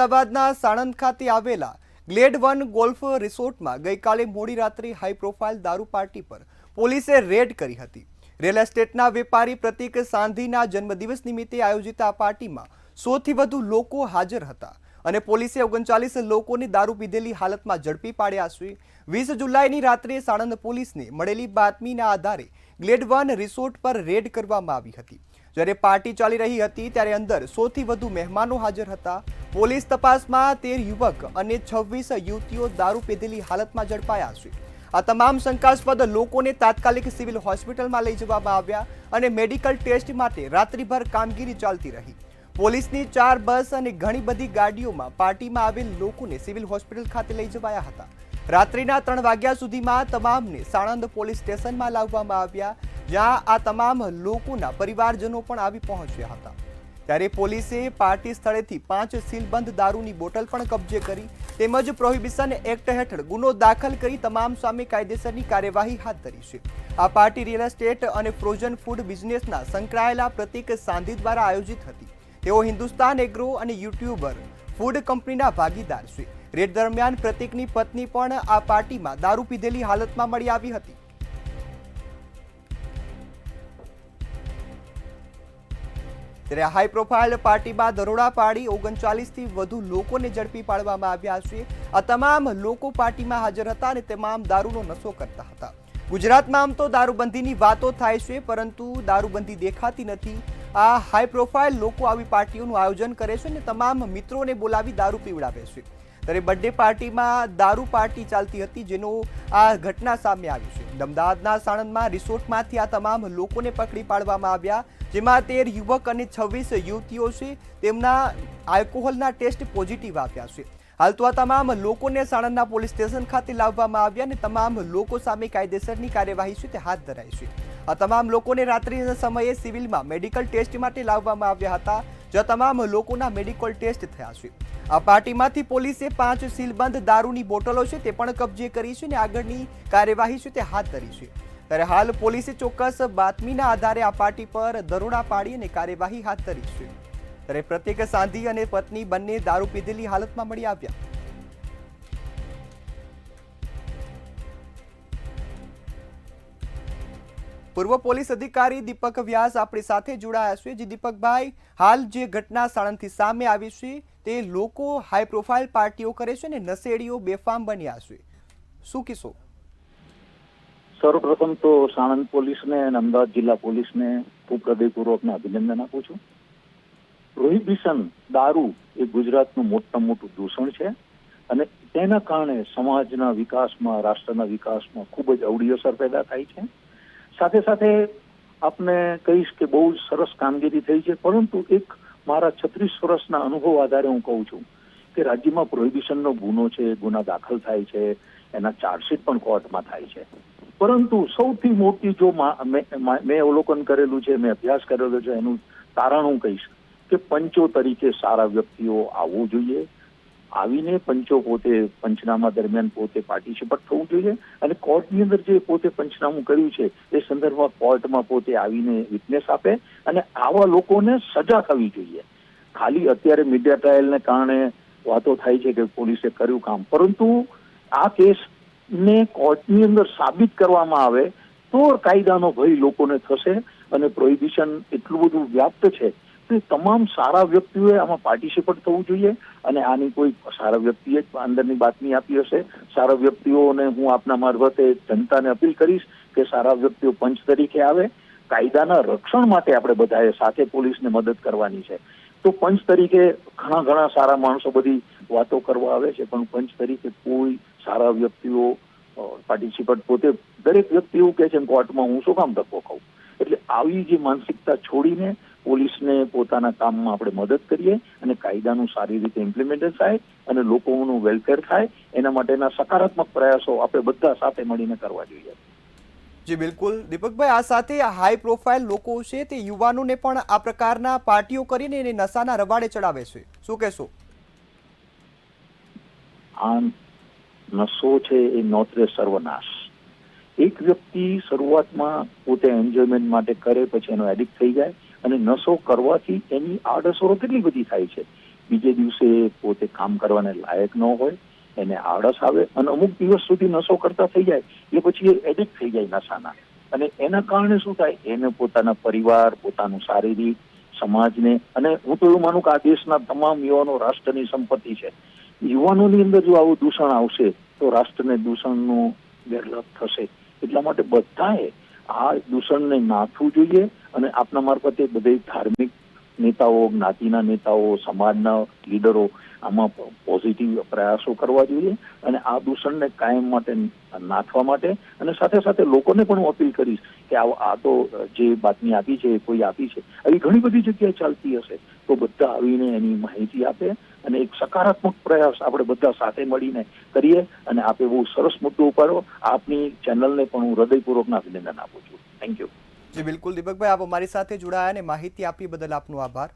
અમદાવાદના સાણંદ ખાતે આવેલા ગ્લેડ 1 ગોલ્ફ રિસોર્ટમાં ગઈકાલે મોડી રાત્રે હાઈ પ્રોફાઇલ દારૂ પાર્ટી પર પોલીસે રેડ કરી હતી। રિયલ એસ્ટેટના વેપારી પ્રતીક સાંધીના જન્મદિવસ નિમિત્તે આયોજિત આ પાર્ટીમાં 100થી વધુ લોકો હાજર હતા અને પોલીસે 39 લોકોને દારૂ પીધેલી હાલતમાં ઝડપી પાડ્યા છે। 20 જુલાઈની રાત્રે સાણંદ પોલીસને મળેલી બાતમીના આધારે ગ્લેડ 1 રિસોર્ટ પર રેડ કરવામાં આવી હતી। જ્યારે પાર્ટી ચાલી રહી હતી ત્યારે અંદર 100થી વધુ મહેમાનો હાજર હતા। પોલીસ તપાસમાં 13 યુવક અને 26 યુવતીઓ દારૂ પીધેલી હાલતમાં ઝડપાયા છે। આ તમામ શંકાસ્પદ લોકોને તાત્કાલિક સિવિલ હોસ્પિટલમાં લઈ જવામાં આવ્યા અને મેડિકલ ટેસ્ટ માટે રાત્રિભર કામગીરી ચાલતી રહી। પોલીસની 4 બસ અને ઘણી બધી ગાડીઓમાં પાર્ટીમાં આવેલ લોકોને સિવિલ હોસ્પિટલ ખાતે લઈ જવાયા હતા। રાત્રિના 3 વાગ્યા સુધીમાં તમામને સાણંદ પોલીસ સ્ટેશનમાં લાવવામાં આવ્યા, જ્યાં આ તમામ લોકોના પરિવારજનો પણ આવી પહોંચ્યા હતા। ત્યારે પોલીસે પાર્ટી સ્થળેથી 5 સીલબંધ દારૂની બોટલ પણ કબજે કરી તેમજ પ્રોહિબિશન એક્ટ હેઠળ ગુનો દાખલ કરી તમામ સામે કાયદેસરની કાર્યવાહી હાથ ધરી છે। આ પાર્ટી રિયલ એસ્ટેટ અને ફ્રોઝન ફૂડ બિઝનેસના સંકળાયેલા પ્રતીક સાંધી દ્વારા આયોજિત હતી। તેઓ હિન્દુસ્તાન એગ્રો અને યુટ્યુબર ફૂડ કંપનીના ભાગીદાર છે। રેડ દરમિયાન પ્રતીકની પત્ની પણ આ પાર્ટીમાં દારૂ પીધેલી હાલતમાં મળી આવી હતી। ત્યારે હાઈ પ્રોફાઇલ પાર્ટીમાં દરોડા પાડી 39થી વધુ લોકોને ઝડપી પાડવામાં આવ્યા છે। આ તમામ લોકો પાર્ટીમાં હાજર હતા અને તમામ દારૂનો નશો કરતા હતા। ગુજરાતમાં આમ તો દારૂબંધીની વાતો થાય છે, પરંતુ દારૂબંધી દેખાતી નથી। આ હાઈ પ્રોફાઇલ લોકો આવી પાર્ટીઓનું આયોજન કરે છે અને તમામ મિત્રોને બોલાવી દારૂ પીવડાવે છે। ત્યારે બર્થડે પાર્ટીમાં દારૂ પાર્ટી ચાલતી હતી, જેનો આ ઘટના સામે આવી છે। અમદાવાદના સાણંદમાં રિસોર્ટમાંથી આ તમામ લોકોને પકડી પાડવામાં આવ્યા, જેમાં 13 યુવક અને 26 યુવતીઓ છે। તેમના આલ્કોહોલના ટેસ્ટ પોઝિટિવ આવ્યા છે। હાલ તો આ તમામ લોકોને સાણંદના પોલીસ સ્ટેશન ખાતે લાવવામાં આવ્યા અને તમામ લોકો સામે કાયદેસરની કાર્યવાહી છે તે હાથ ધરાઈ છે। આ તમામ લોકોને રાત્રિના સમયે સિવિલમાં મેડિકલ ટેસ્ટ માટે લાવવામાં આવ્યા હતા, જ્યાં તમામ લોકોના મેડિકલ ટેસ્ટ થયા છે। આ પાર્ટીમાંથી પોલીસે 5 સીલબંધ દારૂની બોટલો છે તે પણ કબજે કરી છે અને આગળની કાર્યવાહી છે તે હાથ ધરી છે। ત્યારે હાલ પોલીસે ચોક્કસ બાતમીના આધારે આ પાર્ટી પર દરોડા પાડી અને કાર્યવાહી હાથ ધરી છે। ત્યારે પ્રતીક સાંધી અને પત્ની બંને દારૂ પીધેલી હાલતમાં મળી આવ્યા। પૂર્વ પોલીસ અધિકારી દીપક વ્યાસ આપણી સાથે જોડાયા છે। જે દીપકભાઈ, હાલ જે ઘટના સાણંદથી સામે આવી છે તે લોકો હાઈ પ્રોફાઇલ પાર્ટીઓ કરે છે અને નશેડીઓ બેફામ બન્યા છે, શું કહેશો? સર્વપ્રથમ તો સાણંદ પોલીસને અને અમદાવાદ જિલ્લા પોલીસને ખૂબ હૃદયપૂર્વકના અભિનંદન આપું છું। પ્રોહિબિશન દારૂ એ ગુજરાતનું મોટામાં મોટું દૂષણ છે અને તેના કારણે સમાજના વિકાસમાં, રાષ્ટ્રના વિકાસમાં ખૂબ જ અવળી અસર પેદા થાય છે। સાથે સાથે આપને કહીશ કે બહુ સરસ કામગીરી થઈ છે, પરંતુ એક મારા 36 વર્ષના અનુભવ આધારે હું કહું છું કે રાજ્યમાં પ્રોહિબિશનનો ગુનો છે, ગુના દાખલ થાય છે, એના ચાર્જશીટ પણ કોર્ટમાં થાય છે, પરંતુ સૌથી મોટી જો મેં અવલોકન કરેલું છે, મેં અભ્યાસ કરેલો છે, એનું તારણ હું કહીશ કે પંચો તરીકે સારા વ્યક્તિઓ આવવું જોઈએ। આવીને પંચો પોતે પંચનામા દરમિયાન પોતે પાર્ટિસિપેટ થવું જોઈએ અને કોર્ટની અંદર જે પોતે પંચનામું કર્યું છે એ સંદર્ભમાં કોર્ટમાં પોતે આવીને વિટનેસ આપે અને આવા લોકોને સજા થવી જોઈએ। ખાલી અત્યારે મીડિયા ટ્રાયલને કારણે વાતો થાય છે કે પોલીસે કર્યું કામ, પરંતુ આ કેસને કોર્ટની અંદર સાબિત કરવામાં આવે તો કાયદાનો ભય લોકોને થશે અને પ્રોહિબિશન એટલું બધું વ્યાપ્ત છે તો તમામ સારા વ્યક્તિઓએ આમાં પાર્ટિસિપેટ થવું જોઈએ અને આની કોઈ સારા વ્યક્તિએ જ અંદરની બાતમી આપી હશે। સારા વ્યક્તિઓને હું આપના મારફતે જનતાને અપીલ કરીશ કે સારા વ્યક્તિઓ પંચ તરીકે આવે। કાયદાના રક્ષણ માટે આપણે બધાએ સાથે પોલીસને મદદ કરવાની છે। તો પંચ તરીકે ઘણા સારા માણસો બધી વાતો કરવા આવે છે, પણ પંચ તરીકે કોઈ સારા વ્યક્તિઓ પાર્ટિસિપેટ પોતે દરેક વ્યક્તિ એવું કહે છે કોર્ટમાં હું શું કામ ધક્કો ખાઉં? એટલે આવી જે માનસિકતા છોડીને પોલીસને પોતાના કામમાં આપણે મદદ કરીએ અને કાયદાનું સારી રીતે ઇમ્પ્લિમેન્ટેશન થાય અને લોકોનું વેલફેર થાય, એના માટેના સકારાત્મક પ્રયાસો આપણે બધા સાથે મળીને કરવા જોઈએ। જી બિલકુલ દીપકભાઈ, આ સાથે હાઈ પ્રોફાઇલ લોકો છે તે યુવાનોને પણ આ પ્રકારના પાર્ટીઓ કરીને એને નશાના રવાડે ચડાવે છે, શું કહેશો? આ નશો છે એ નોતરે સર્વનાશ। એક વ્યક્તિ શરૂઆતમાં પોતે એન્જોયમેન્ટ માટે કરે, પછી એનો એડિક્ટ થઈ જાય અને નશો કરવાથી એની આડઅસરો કેટલી બધી થાય છે। બીજે દિવસે પોતે કામ કરવાને લાયક ન હોય, એને આળસ આવે અને અમુક દિવસ સુધી નશો કરતા થઈ જાય, એ પછી એ એડિક્ટ થઈ જાય નશાના. અને એના કારણે શું થાય, એને પોતાના પરિવાર, પોતાનું શારીરિક, સમાજને, અને હું તો એવું માનું કે આ દેશના તમામ યુવાનો રાષ્ટ્રની સંપત્તિ છે. યુવાનોની અંદર જો આવું દૂષણ આવશે તો રાષ્ટ્રને દૂષણનો ગેરલાભ થશે. એટલા માટે બધાએ આ દૂષણને નાથવું જોઈએ અને આપના મારફતે બધે ધાર્મિક નેતાઓ, જ્ઞાતિના નેતાઓ, સમાજના લીડરો આમાં પોઝિટિવ પ્રયાસો કરવા જોઈએ અને આ દૂષણને કાયમ માટે નાથવા માટે. અને સાથે સાથે લોકોને પણ હું અપીલ કરીશ કે આ તો જે બાતમી આપી છે, કોઈ આપી છે, આવી ઘણી બધી જગ્યાએ ચાલતી હશે, તો બધા આવીને એની માહિતી આપે અને એક સકારાત્મક પ્રયાસ આપણે બધા સાથે મળીને કરીએ. અને આપે બહુ સરસ મુદ્દો ઉપાડો. આપની ચેનલને પણ હું હૃદયપૂર્વકના અભિનંદન આપું છું. Thank you. જી બિલકુલ દીપકભાઈ, આપ અમારી સાથે જોડાયા અને માહિતી આપી બદલ આપનો આભાર.